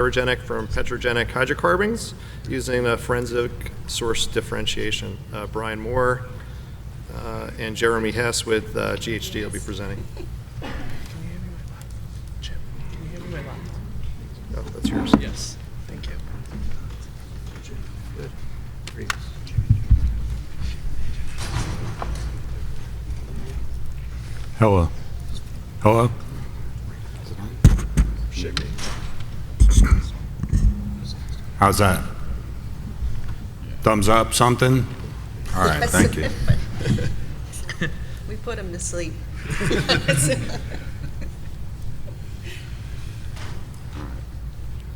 Pyrogenic from Petrogenic Hydrocarbons using a forensic source differentiation. Brian Moore and Jeremy Hess with GHD will be presenting. Jim, can you hear me my laptop? Oh, that's yours. Yes, thank you. Good. Great. Hello. Hello. How's that? Thumbs up, something? All right, Yes. thank you. We put him to sleep.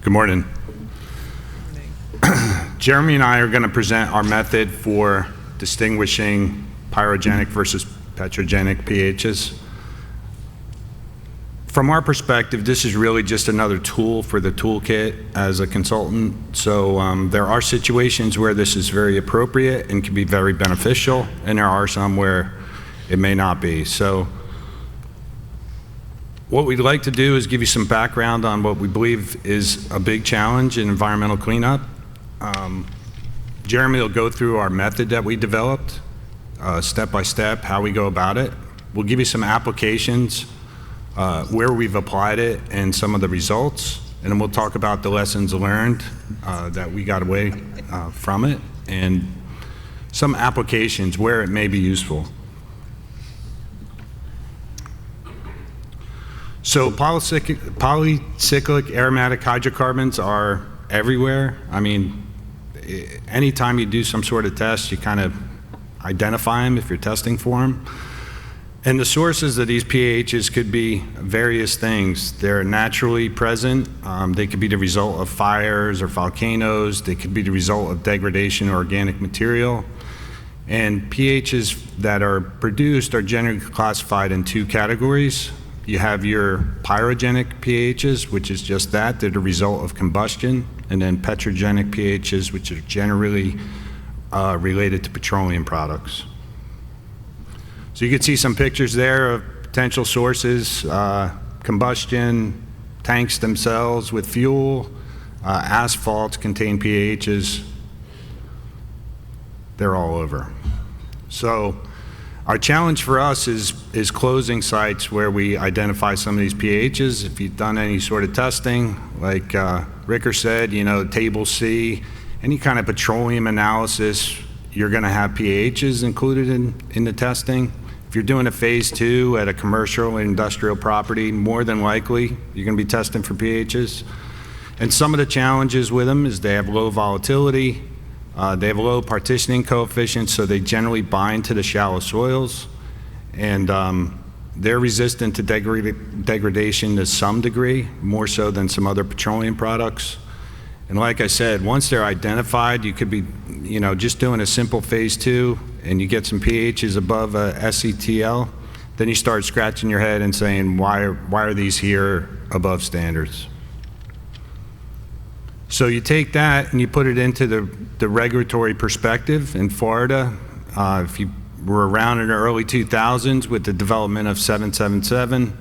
Good morning. Jeremy and I are going to present our method for distinguishing pyrogenic versus petrogenic pHs. From our perspective, this is really just another tool for the toolkit as a consultant. So there are situations where this is very appropriate and can be very beneficial, and there are some where it may not be. So what we'd like to do is give you some background on what we believe is a big challenge in environmental cleanup. Jeremy will go through our method that we developed, step by step, how we go about it. We'll give you some applications, where we've applied it and some of the results, and then we'll talk about the lessons learned that we got away from it, and some applications where it may be useful. So polycyclic aromatic hydrocarbons are everywhere. I mean, anytime you do some sort of test, you kind of identify them if you're testing for them. And the sources of these pHs could be various things. They're naturally present. They could be the result of fires or volcanoes. They could be the result of degradation of organic material. And pHs that are produced are generally classified in two categories. You have your pyrogenic pHs, which is just that. They're the result of combustion. And then petrogenic pHs, which are generally related to petroleum products. So you can see some pictures there of potential sources, combustion, tanks themselves with fuel, asphalts contain pHs. They're all over. So our challenge for us is closing sites where we identify some of these pHs. If you've done any sort of testing, like Ricker said, you know, table C, any kind of petroleum analysis, you're going to have pHs included in the testing. If you're doing a phase 2 at a commercial or industrial property, more than likely you're going to be testing for pHs. And some of the challenges with them is they have low volatility, they have low partitioning coefficients, so they generally bind to the shallow soils, and they're resistant to degradation to some degree, more so than some other petroleum products. And like I said, once they're identified, you could be, you know, just doing a simple phase 2 and you get some pHs above SETL, then you start scratching your head and saying, why are these here above standards? So you take that and you put it into the regulatory perspective. In Florida, if you were around in the early 2000s with the development of 777,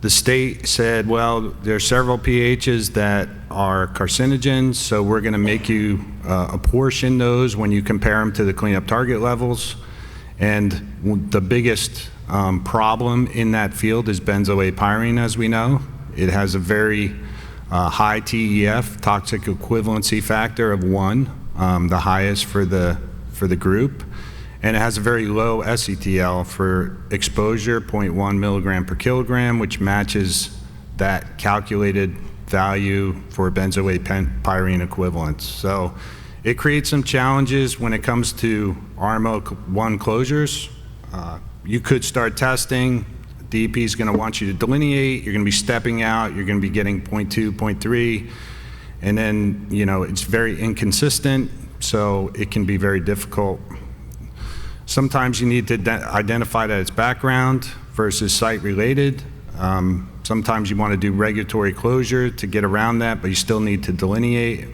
the state said, well, there are several pHs that are carcinogens, so we're going to make you apportion those when you compare them to the cleanup target levels. And the biggest problem in that field is benzoate pyrene, as we know. It has a very high TEF, toxic equivalency factor of 1, the highest for the group. And it has a very low SETL for exposure, 0.1 milligram per kilogram, which matches that calculated value for benzoate pyrene equivalents. So it creates some challenges when it comes to RMO1 closures. You could start testing. DEP is going to want you to delineate. You're going to be stepping out. You're going to be getting 0.2, 0.3. And then, you know, it's very inconsistent, so it can be very difficult. Sometimes you need to identify that it's background versus site related. Sometimes you want to do regulatory closure to get around that, but you still need to delineate.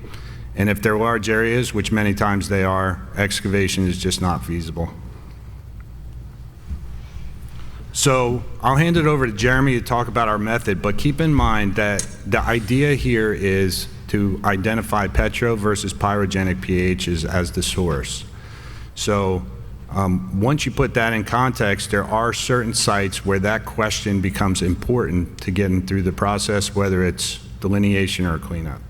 And if they're large areas, which many times they are, excavation is just not feasible. So I'll hand it over to Jeremy to talk about our method, but keep in mind that the idea here is to identify petro versus pyrogenic pHs as the source. So once you put that in context, there are certain sites where that question becomes important to getting through the process, whether it's delineation or cleanup.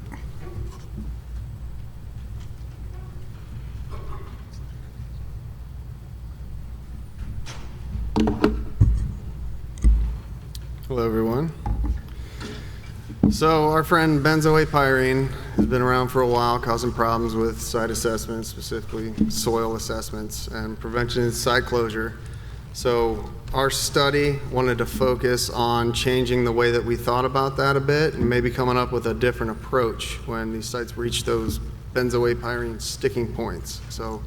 Hello, everyone. So our friend benzoate has been around for a while, causing problems with site assessments, specifically soil assessments, and prevention of site closure. So our study wanted to focus on changing the way that we thought about that a bit and maybe coming up with a different approach when these sites reach those benzoate sticking points. So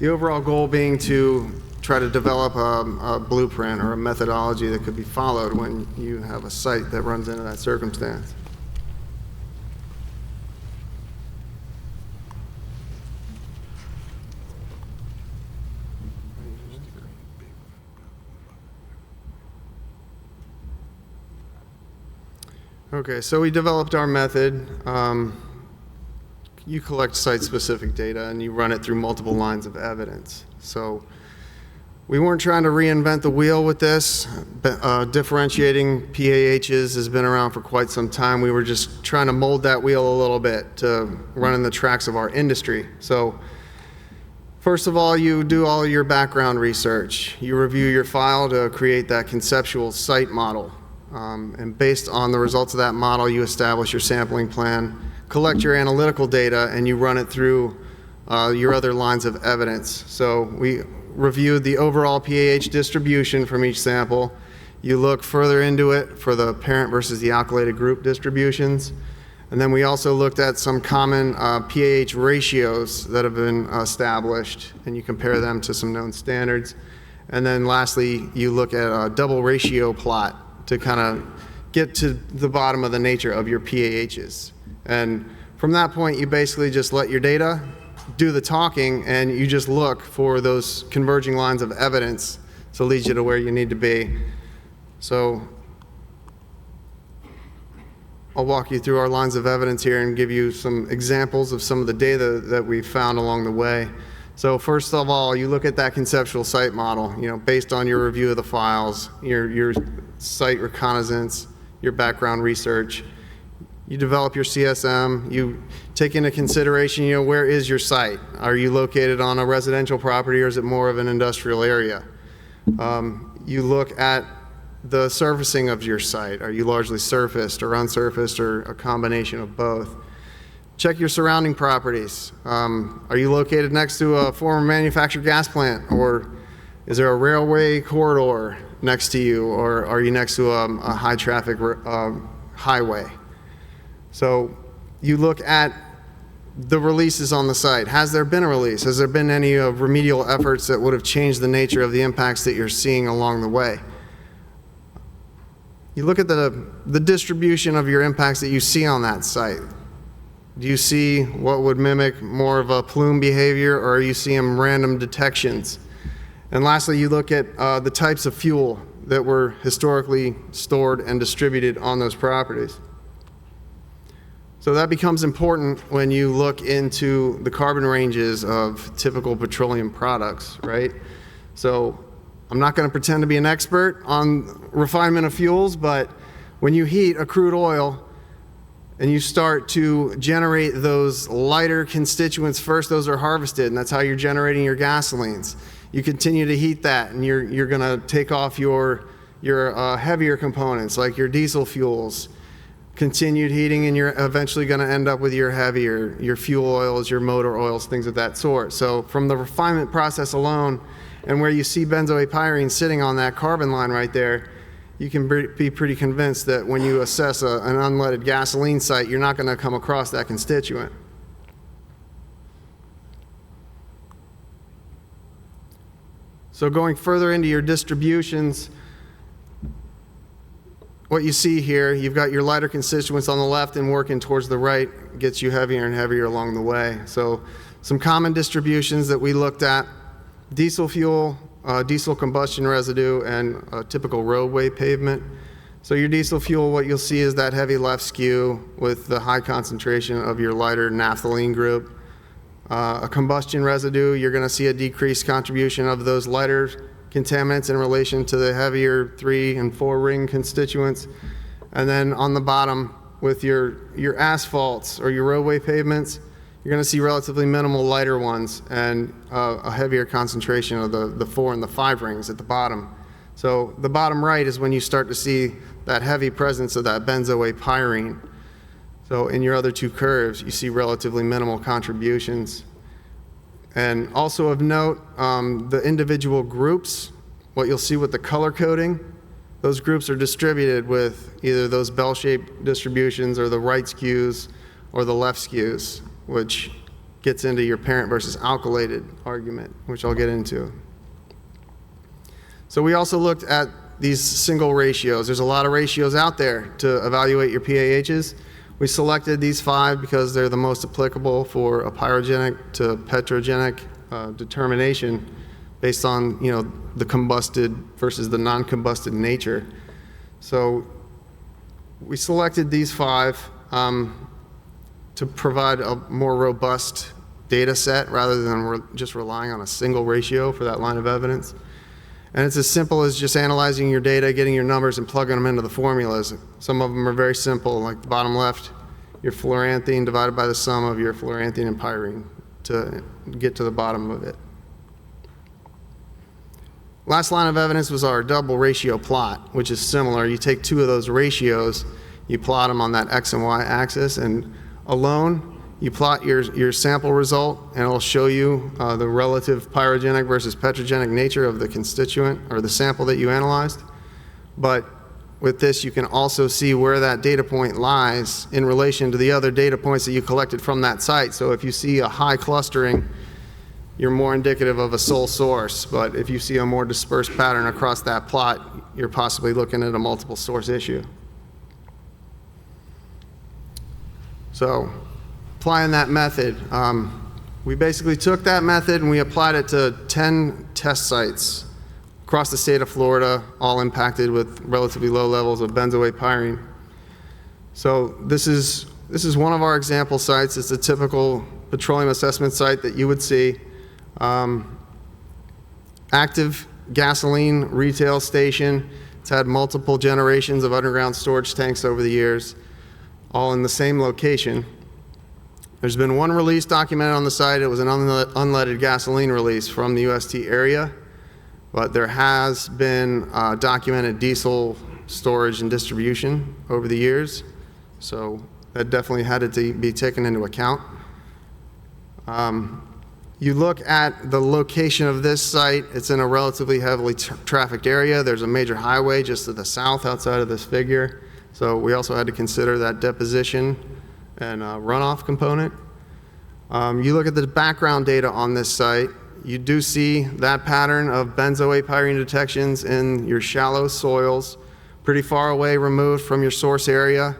the overall goal being to try to develop a blueprint or a methodology that could be followed when you have a site that runs into that circumstance. Okay, so we developed our method. You collect site-specific data and you run it through multiple lines of evidence. So we weren't trying to reinvent the wheel with this. Differentiating PAHs has been around for quite some time. We were just trying to mold that wheel a little bit to run in the tracks of our industry. So first of all, you do all your background research. You review your file to create that conceptual site model. And based on the results of that model, you establish your sampling plan, collect your analytical data, and you run it through your other lines of evidence. So we reviewed the overall PAH distribution from each sample. You look further into it for the parent versus the alkylated group distributions. And then we also looked at some common PAH ratios that have been established, and you compare them to some known standards. And then lastly, you look at a double ratio plot to kind of get to the bottom of the nature of your PAHs. And from that point, you basically just let your data do the talking, and you just look for those converging lines of evidence to lead you to where you need to be. So I'll walk you through our lines of evidence here and give you some examples of some of the data that we found along the way. So first of all, you look at that conceptual site model, based on your review of the files, your site reconnaissance, your background research. You develop your CSM, you take into consideration, where is your site? Are you located on a residential property or is it more of an industrial area? You look at the surfacing of your site. Are you largely surfaced or unsurfaced or a combination of both? Check your surrounding properties. Are you located next to a former manufactured gas plant, or is there a railway corridor next to you, or are you next to a high traffic highway? So you look at the releases on the site. Has there been a release? Has there been any remedial efforts that would have changed the nature of the impacts that you're seeing along the way? You look at the distribution of your impacts that you see on that site. Do you see what would mimic more of a plume behavior, or are you seeing random detections? And lastly, you look at the types of fuel that were historically stored and distributed on those properties. So that becomes important when you look into the carbon ranges of typical petroleum products, right? So I'm not going to pretend to be an expert on refinement of fuels, but when you heat a crude oil and you start to generate those lighter constituents first, those are harvested, and that's how you're generating your gasolines. You continue to heat that, and you're going to take off your heavier components like your diesel fuels. Continued heating, and you're eventually going to end up with your heavier, your fuel oils, your motor oils, things of that sort. So from the refinement process alone, and where you see benzoate sitting on that carbon line right there, you can be pretty convinced that when you assess an unleaded gasoline site, you're not going to come across that constituent. So going further into your distributions, what you see here, you've got your lighter constituents on the left, and working towards the right gets you heavier and heavier along the way. So some common distributions that we looked at: diesel fuel diesel combustion residue, and a typical roadway pavement. So your diesel fuel, what you'll see is that heavy left skew with the high concentration of your lighter naphthalene group. A combustion residue, you're going to see a decreased contribution of those lighter contaminants in relation to the heavier 3 and 4 ring constituents. And then on the bottom, with your asphalts or your roadway pavements, you're going to see relatively minimal lighter ones and a heavier concentration of the 4 and the 5 rings at the bottom. So the bottom right is when you start to see that heavy presence of that benzoate-pyrene. So in your other 2 curves, you see relatively minimal contributions. And also of note, the individual groups, what you'll see with the color coding, those groups are distributed with either those bell-shaped distributions or the right skews or the left skews, which gets into your parent versus alkylated argument, which I'll get into. So we also looked at these single ratios. There's a lot of ratios out there to evaluate your PAHs. We selected these 5 because they're the most applicable for a pyrogenic to petrogenic determination based on, the combusted versus the non-combusted nature. So we selected these 5 to provide a more robust data set rather than just relying on a single ratio for that line of evidence. And it's as simple as just analyzing your data, getting your numbers, and plugging them into the formulas. Some of them are very simple, like the bottom left, your fluoranthene divided by the sum of your fluoranthene and pyrene to get to the bottom of it. Last line of evidence was our double ratio plot, which is similar. You take 2 of those ratios, you plot them on that X and Y axis, and alone, you plot your sample result, and it'll show you the relative pyrogenic versus petrogenic nature of the constituent or the sample that you analyzed. But with this, you can also see where that data point lies in relation to the other data points that you collected from that site. So if you see a high clustering, you're more indicative of a sole source. But if you see a more dispersed pattern across that plot, you're possibly looking at a multiple source issue. So applying that method, we basically took that method and we applied it to 10 test sites across the state of Florida, all impacted with relatively low levels of benzoate-pyrene. So this is one of our example sites. It's a typical petroleum assessment site that you would see. Active gasoline retail station. It's had multiple generations of underground storage tanks over the years, all in the same location. There's been one release documented on the site. It was an unleaded gasoline release from the UST area, but there has been documented diesel storage and distribution over the years, so that definitely had to be taken into account. You look at the location of this site, it's in a relatively heavily trafficked area. There's a major highway just to the south outside of this figure, so we also had to consider that deposition and runoff component. You look at the background data on this site, you do see that pattern of benzoate-pyrene detections in your shallow soils, pretty far away removed from your source area.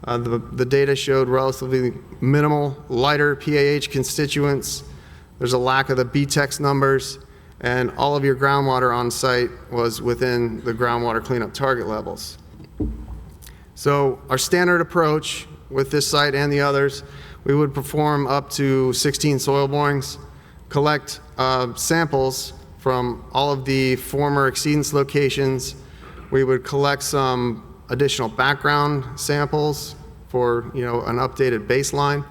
The data showed relatively minimal lighter PAH constituents. There's a lack of the BTEX numbers, and all of your groundwater on site was within the groundwater cleanup target levels. So our standard approach with this site and the others, we would perform up to 16 soil borings, collect samples from all of the former exceedance locations. We would collect some additional background samples for an updated baseline,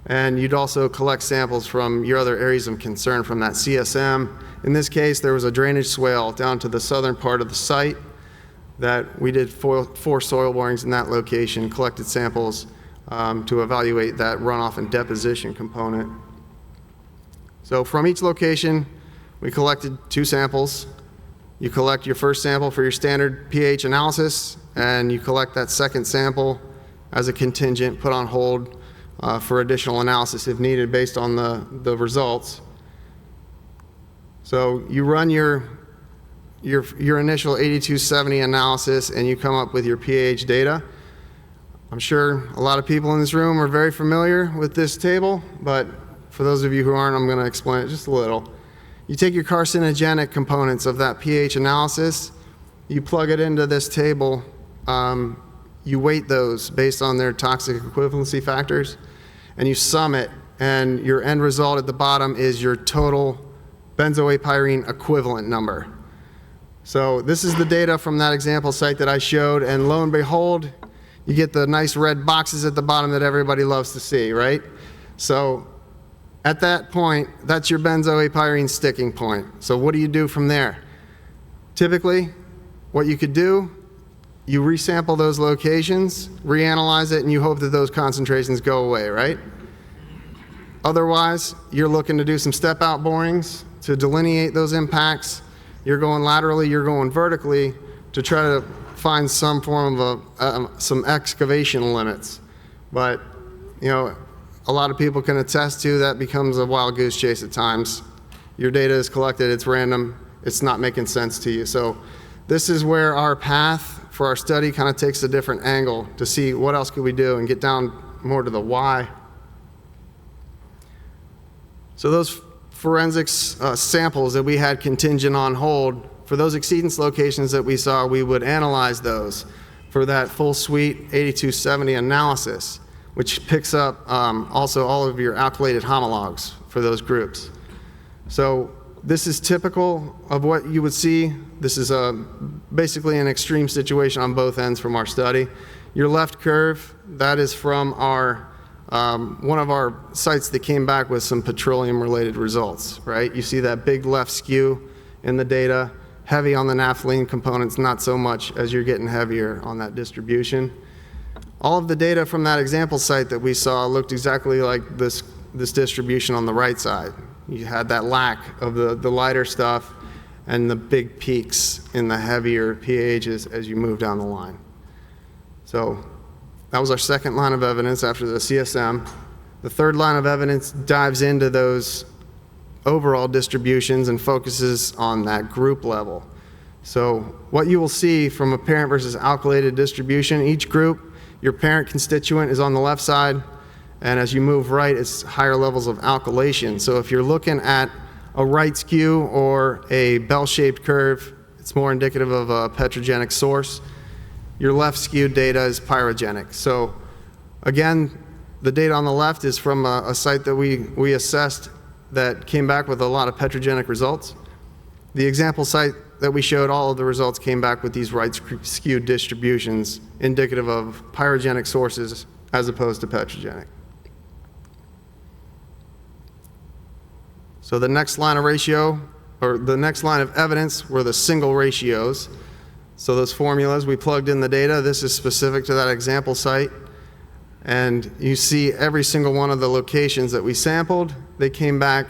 and you'd also collect samples from your other areas of concern from that CSM. In this case, there was a drainage swale down to the southern part of the site that we did 4 soil borings in that location, collected samples to evaluate that runoff and deposition component. So from each location, we collected 2 samples. You collect your first sample for your standard pH analysis, and you collect that second sample as a contingent, put on hold for additional analysis if needed based on the results. So you run your initial 8270 analysis and you come up with your pH data. I'm sure a lot of people in this room are very familiar with this table, but for those of you who aren't, I'm going to explain it just a little. You take your carcinogenic components of that pH analysis, you plug it into this table, you weight those based on their toxic equivalency factors, and you sum it, and your end result at the bottom is your total benzoate-pyrene equivalent number. So this is the data from that example site that I showed, and lo and behold, you get the nice red boxes at the bottom that everybody loves to see, right? So at that point, that's your benzoate-pyrene sticking point. So what do you do from there? Typically, what you could do, you resample those locations, reanalyze it, and you hope that those concentrations go away, right? Otherwise, you're looking to do some step-out borings to delineate those impacts. You're going laterally, you're going vertically to try to find some form of some excavation limits. But, you know, a lot of people can attest to that becomes a wild goose chase at times. Your data is collected, it's random, it's not making sense to you. So this is where our path for our study kind of takes a different angle to see what else could we do and get down more to the why. So those forensics samples that we had contingent on hold, for those exceedance locations that we saw, we would analyze those for that full suite 8270 analysis, which picks up also all of your alkylated homologs for those groups. So this is typical of what you would see. This is basically an extreme situation on both ends from our study. Your left curve, that is from our one of our sites that came back with some petroleum-related results, right? You see that big left skew in the data, heavy on the naphthalene components, not so much as you're getting heavier on that distribution. All of the data from that example site that we saw looked exactly like this distribution on the right side. You had that lack of the lighter stuff and the big peaks in the heavier pHs as you move down the line. So that was our second line of evidence after the CSM. The third line of evidence dives into those overall distributions and focuses on that group level. So what you will see from a parent versus alkylated distribution, each group, your parent constituent is on the left side, and as you move right, it's higher levels of alkylation. So if you're looking at a right skew or a bell-shaped curve, it's more indicative of a petrogenic source. Your left skewed data is pyrogenic. So again, the data on the left is from a site that we assessed that came back with a lot of petrogenic results. The example site that we showed, all of the results came back with these right skewed distributions indicative of pyrogenic sources as opposed to petrogenic. So the next line of ratio, or the next line of evidence, were the single ratios. So those formulas, we plugged in the data. This is specific to that example site. And you see every single one of the locations that we sampled, they came back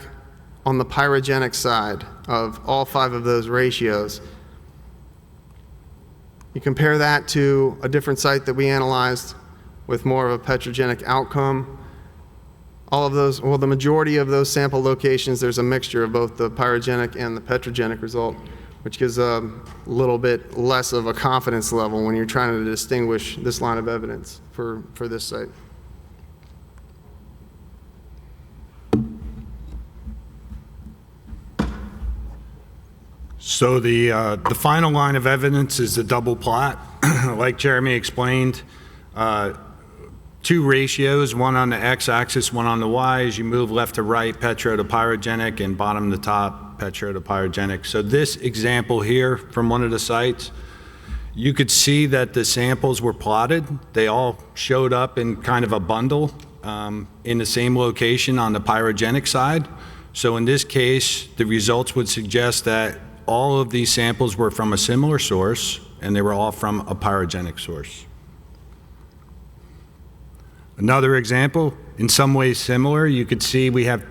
on the pyrogenic side of all 5 of those ratios. You compare that to a different site that we analyzed with more of a petrogenic outcome. All of those, well, the majority of those sample locations, there's a mixture of both the pyrogenic and the petrogenic result, which gives a little bit less of a confidence level when you're trying to distinguish this line of evidence for this site. So the final line of evidence is the double plot. Like Jeremy explained, 2 ratios, one on the x-axis, one on the y. As you move left to right, petro to pyrogenic, and bottom to top, petro to pyrogenic. So this example here from one of the sites, you could see that the samples were plotted. They all showed up in kind of a bundle in the same location on the pyrogenic side. So in this case, the results would suggest that all of these samples were from a similar source, and they were all from a pyrogenic source. Another example, in some ways similar, you could see we have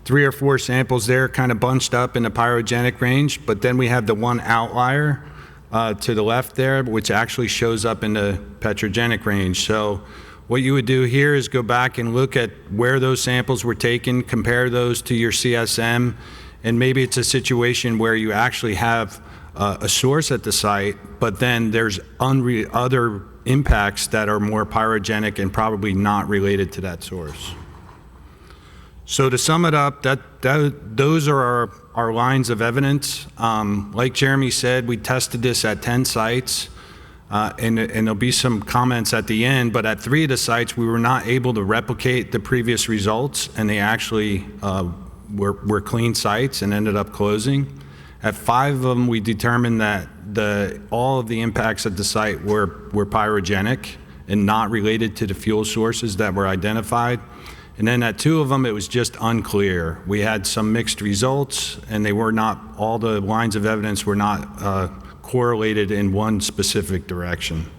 3 or 4 samples there kind of bunched up in the pyrogenic range, but then we have the one outlier to the left there, which actually shows up in the petrogenic range. So what you would do here is go back and look at where those samples were taken, compare those to your CSM, and maybe it's a situation where you actually have a source at the site, but then there's other impacts that are more pyrogenic and probably not related to that source. So to sum it up, those are our lines of evidence. Like Jeremy said, we tested this at 10 sites, and there'll be some comments at the end, but at 3 of the sites, we were not able to replicate the previous results, and they actually were clean sites and ended up closing. At 5 of them, we determined that all of the impacts at the site were pyrogenic and not related to the fuel sources that were identified. And then at 2 of them, it was just unclear. We had some mixed results, and all the lines of evidence were not correlated in one specific direction.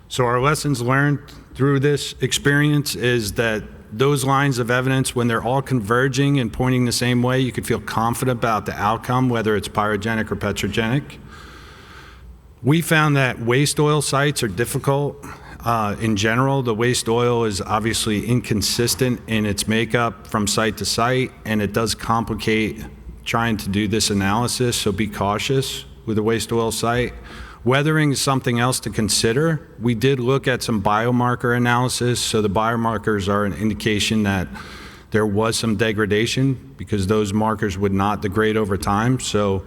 So our lessons learned through this experience is that those lines of evidence, when they're all converging and pointing the same way, you can feel confident about the outcome, whether it's pyrogenic or petrogenic. We found that waste oil sites are difficult. In general, the waste oil is obviously inconsistent in its makeup from site to site, and it does complicate trying to do this analysis, so be cautious with a waste oil site. Weathering is something else to consider. We did look at some biomarker analysis, so the biomarkers are an indication that there was some degradation because those markers would not degrade over time. So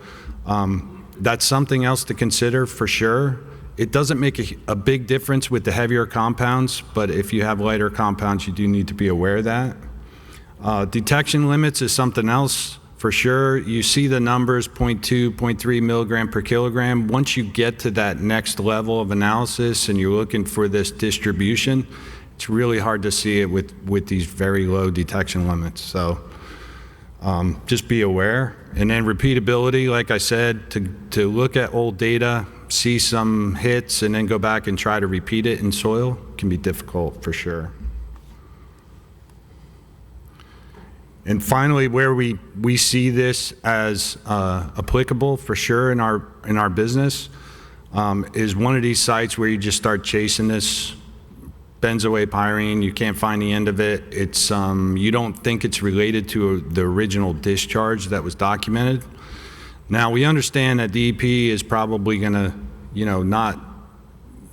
that's something else to consider for sure. It doesn't make a big difference with the heavier compounds, but if you have lighter compounds, you do need to be aware of that. Detection limits is something else for sure. You see the numbers, 0.2, 0.3 milligram per kilogram. Once you get to that next level of analysis and you're looking for this distribution, it's really hard to see it with these very low detection limits. So just be aware. And then repeatability, like I said, to look at old data, see some hits, and then go back and try to repeat it in soil can be difficult for sure. And finally, where we see this as applicable for sure in our business is one of these sites where you just start chasing this benzoate-pyrene. You can't find the end of it. It's you don't think it's related to the original discharge that was documented. Now we understand that DEP is probably going to,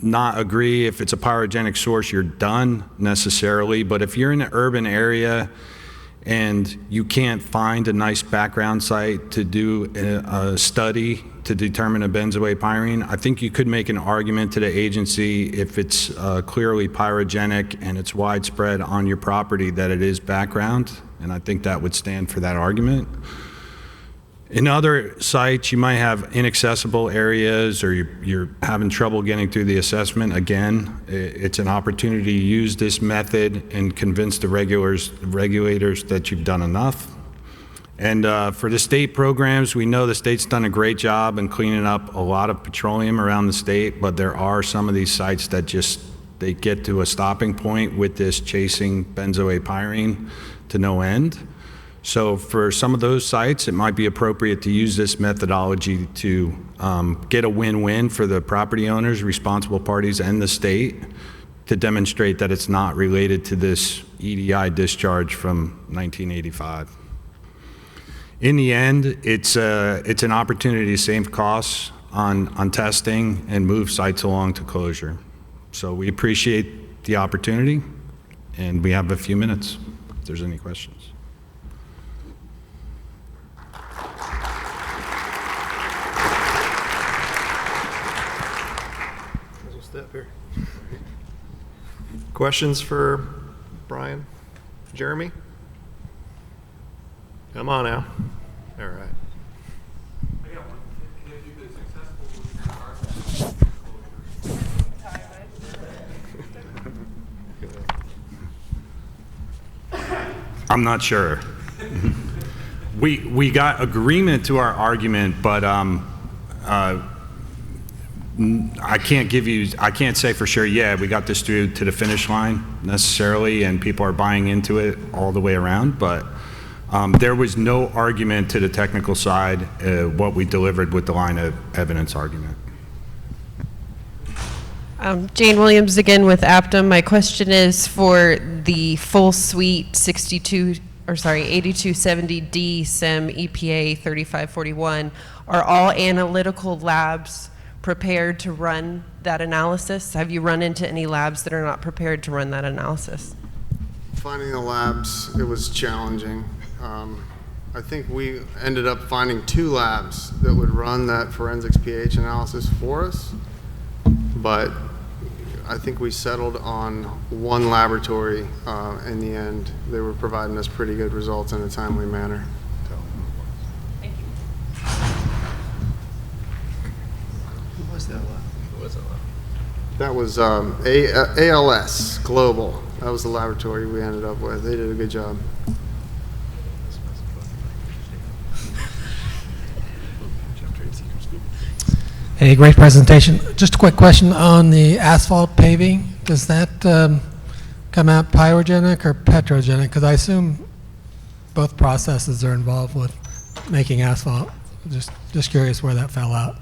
not agree if it's a pyrogenic source, you're done necessarily. But if you're in an urban area and you can't find a nice background site to do a study to determine a benzoate-pyrene, I think you could make an argument to the agency if it's clearly pyrogenic and it's widespread on your property that it is background, and I think that would stand for that argument. In other sites, you might have inaccessible areas or you're having trouble getting through the assessment. Again, it's an opportunity to use this method and convince the regulators that you've done enough. And for the state programs, we know the state's done a great job in cleaning up a lot of petroleum around the state, but there are some of these sites that they get to a stopping point with this chasing benzoate-pyrene to no end. So for some of those sites, it might be appropriate to use this methodology to get a win-win for the property owners, responsible parties, and the state to demonstrate that it's not related to this EDI discharge from 1985. In the end, it's an opportunity to save costs on testing and move sites along to closure. So we appreciate the opportunity, and we have a few minutes if there's any questions. Step here. Questions for Brian? Jeremy? Come on now. All right. I got one. If you've been successful with I'm not sure. We got agreement to our argument, but I can't say for sure, yeah, we got this through to the finish line necessarily, and people are buying into it all the way around, but there was no argument to the technical side, what we delivered with the line of evidence argument. Jane Williams again with Aptum. My question is for the full suite 8270D SIM EPA 3541, are all analytical labs prepared to run that analysis? Have you run into any labs that are not prepared to run that analysis? Finding the labs, it was challenging. I think we ended up finding 2 labs that would run that forensics pH analysis for us, but I think we settled on 1 laboratory in the end. They were providing us pretty good results in a timely manner. Thank you. Who was that lab? Who was that lab? That was ALS Global. That was the laboratory we ended up with. They did a good job. Hey, great presentation. Just a quick question on the asphalt paving. Does that come out pyrogenic or petrogenic? Because I assume both processes are involved with making asphalt. Just curious where that fell out.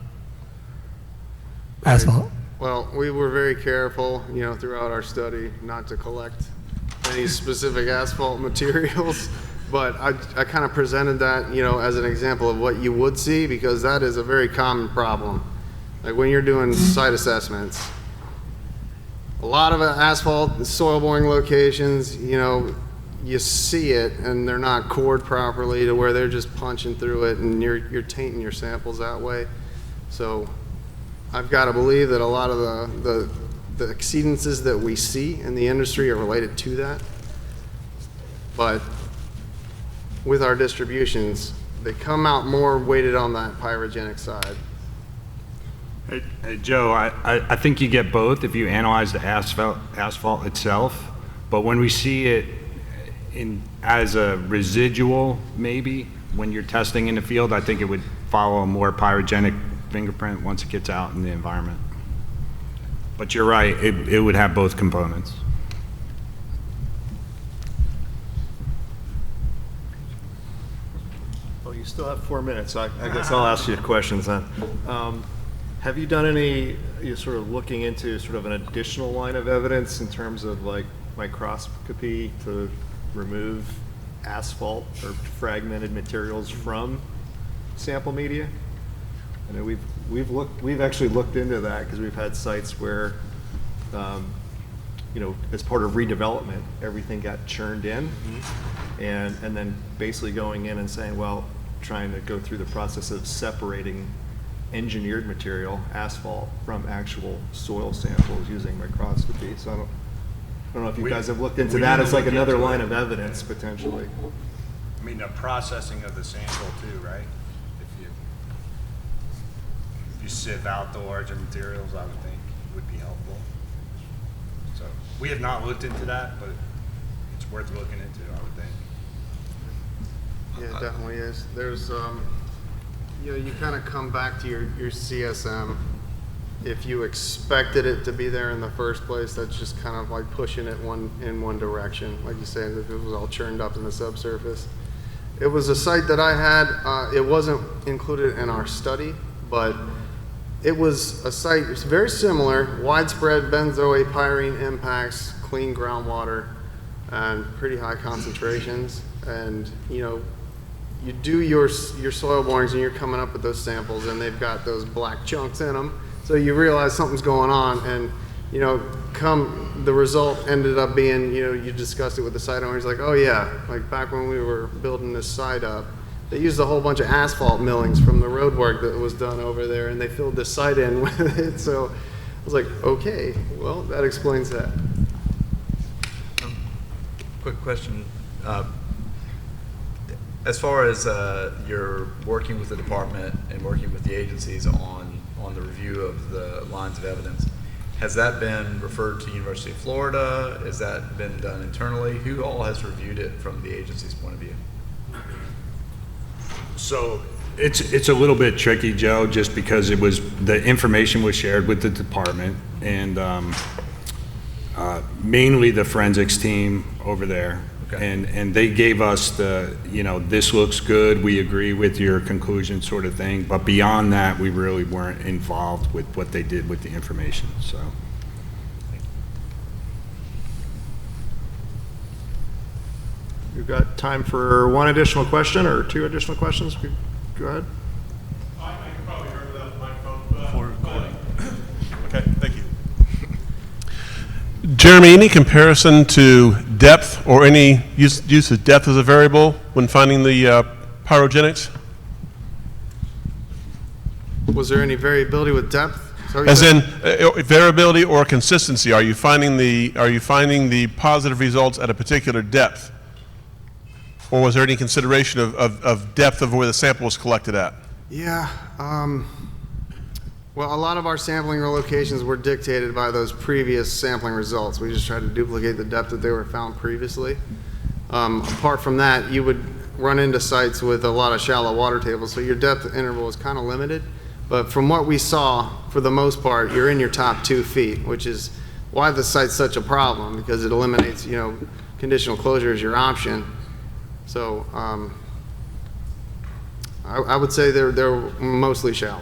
Asphalt. Well, we were very careful, throughout our study not to collect any specific asphalt materials, but I kind of presented that, as an example of what you would see, because that is a very common problem. Like when you're doing site assessments, a lot of asphalt, soil boring locations, you see it and they're not cored properly to where they're just punching through it and you're tainting your samples that way. So I've got to believe that a lot of the exceedances that we see in the industry are related to that. But with our distributions, they come out more weighted on that pyrogenic side. Hey, Joe, I think you get both if you analyze the asphalt itself, but when we see it as a residual, maybe, when you're testing in the field, I think it would follow a more pyrogenic fingerprint once it gets out in the environment. But you're right, it would have both components. Well, you still have 4 minutes, so I guess I'll ask you questions then. Have you done any, sort of looking into sort of an additional line of evidence in terms of like microscopy to remove asphalt or fragmented materials from sample media? I know we've actually looked into that because we've had sites where, as part of redevelopment, everything got churned in, and then basically going in and saying, well, trying to go through the process of separating engineered material, asphalt, from actual soil samples using microscopy. So I don't know if you guys have looked into that as like another line of evidence potentially. I mean, the processing of the sample too, right? If you sieve out the larger materials, I would think would be helpful. So we have not looked into that, but it's worth looking into, I would think. Yeah, it definitely is. There's, you kind of come back to your CSM. If you expected it to be there in the first place, that's just kind of like pushing it in one direction. Like you said, if it was all churned up in the subsurface. It was a site that I had, it wasn't included in our study, but it was a site, it's very similar, widespread benzoate-pyrene impacts, clean groundwater, and pretty high concentrations. And, you do your soil borings and you're coming up with those samples and they've got those black chunks in them. So you realize something's going on, and the result ended up being, you discussed it with the site owner. He's like, oh yeah, like back when we were building this site up, they used a whole bunch of asphalt millings from the road work that was done over there, and they filled this site in with it. So I was like, okay, well, that explains that. Quick question. As far as you're working with the department and working with the agencies on the review of the lines of evidence, has that been referred to University of Florida? Has that been done internally? Who all has reviewed it from the agency's point of view? So it's a little bit tricky, Joe, just because the information was shared with the department, and mainly the forensics team over there. Okay. And they gave us this looks good, we agree with your conclusion sort of thing, but beyond that, we really weren't involved with what they did with the information, so. We've got time for one additional question or 2 additional questions. Go ahead. I can probably hear without the microphone. For recording. Okay, thank you. Jeremy, any comparison to depth or any use of depth as a variable when finding the pyrogenics? Was there any variability with depth? As in variability or consistency? Are you finding the positive results at a particular depth? Or was there any consideration of depth of where the sample was collected at? Yeah. Well, a lot of our sampling locations were dictated by those previous sampling results. We just tried to duplicate the depth that they were found previously. Apart from that, you would run into sites with a lot of shallow water tables, so your depth interval is kind of limited. But from what we saw, for the most part, you're in your top 2 feet, which is why the site's such a problem, because it eliminates, conditional closure as your option. So I would say they're mostly shallow.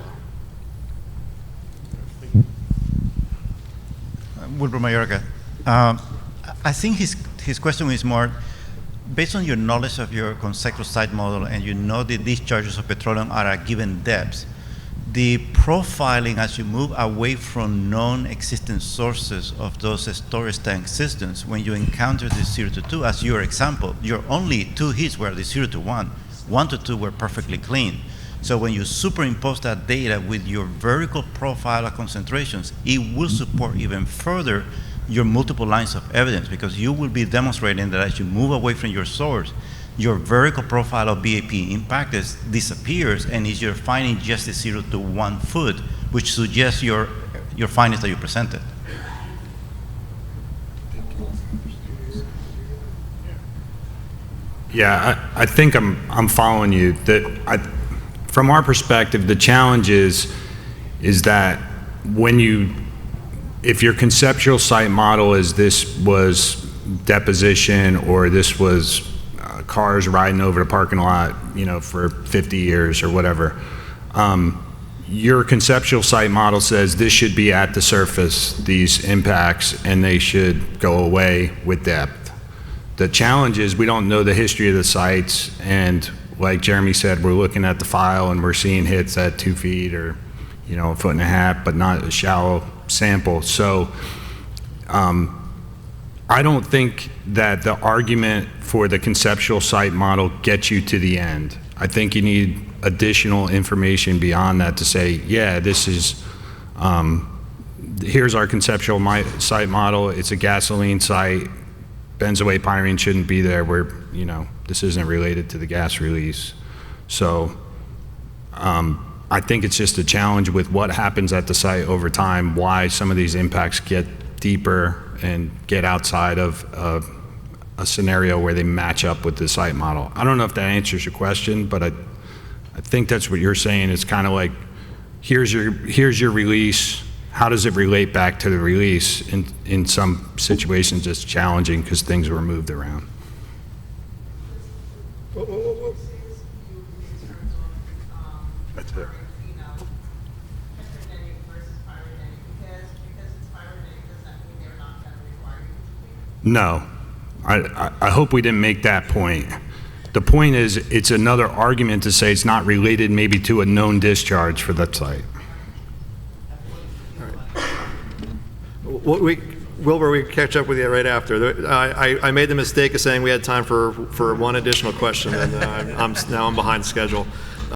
Wilbur Mayorga. I think his question is more based on your knowledge of your conceptual site model, and you know the discharges of petroleum are at given depths. The profiling as you move away from non-existent sources of those storage tank systems, when you encounter the 0 to 2, as your example, your only 2 hits were the 0 to 1. 1 to 2 were perfectly clean. So when you superimpose that data with your vertical profile of concentrations, it will support even further your multiple lines of evidence, because you will be demonstrating that as you move away from your source, your vertical profile of BAP impact disappears, and you're finding just the 0 to 1 foot, which suggests your findings that you presented. Yeah, I think I'm following you. From our perspective, the challenge is that if your conceptual site model is this was deposition, or this was cars riding over the parking lot, for 50 years or whatever, your conceptual site model says this should be at the surface, these impacts, and they should go away with depth. The challenge is we don't know the history of the sites, and like Jeremy said, we're looking at the file and we're seeing hits at 2 feet or, 1.5 feet, but not a shallow sample. So I don't think that the argument for the conceptual site model gets you to the end. I think you need additional information beyond that to say, yeah, this is, here's our conceptual site model. It's a gasoline site. Benzoate pyrene shouldn't be there. This isn't related to the gas release. So I think it's just a challenge with what happens at the site over time, why some of these impacts get deeper and get outside of a scenario where they match up with the site model. I don't know if that answers your question, but I think that's what you're saying. It's kind of like, here's your release. How does it relate back to the release? In some situations, it's challenging because things were moved around. That's it. No, I hope we didn't make that point. The point is, it's another argument to say it's not related maybe to a known discharge for that site. Wilbur, we can catch up with you right after. I made the mistake of saying we had time for one additional question, and now I'm behind schedule.